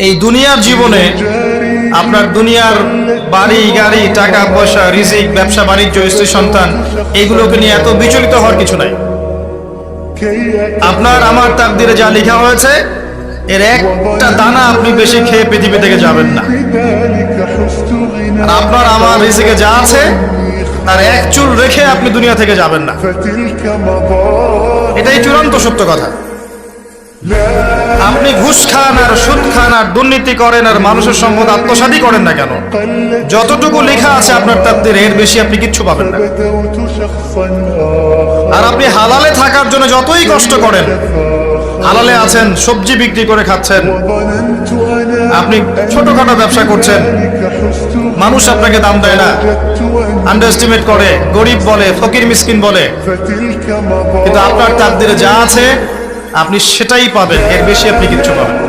এই দুনিয়ার জীবনে আপনার দুনিয়ার বাড়ি গাড়ি টাকা পয়সা রিজিক ব্যবসা বাণিজ্য স্ত্রী সন্তান এগুলোকে নিয়ে এত বিচলিত হওয়ার কিছু নাই। আপনার আমার তাকদিরে যা লেখা হয়েছে এর একটা দানা আপনি বেশি খেয়ে পৃথিবী থেকে যাবেন না। আর আপনার আমার রিজিকে যা আছে তার এক চুল রেখে আপনি দুনিয়া থেকে যাবেন না। এটাই চূড়ান্ত সত্য কথা। আপনি ঘুষ খান আর সুদ খান আর দুর্নীতি করেন আর মানুষের সম্পদ আত্মসাৎই করেন না কেন, যতটুকু লেখা আছে আপনার তাকদীরে এর বেশি আপনি কিচ্ছু পাবেন না। আর আপনি হালালে থাকার জন্য যতই কষ্ট করেন, হালালে আছেন, সবজি বিক্রি করে খাচ্ছেন, আপনি ছোটখাটো ব্যবসা করছেন, মানুষ আপনাকে দাম দেয় না, আন্ডার এস্টিমেট করে, গরিব বলে, ফকির মিসকিন বলে, কিন্তু আপনার তাকদীরে যা আছে আপনি সেটাই পাবেন, এর বেশি আপনি কিচ্ছু পাবেন না।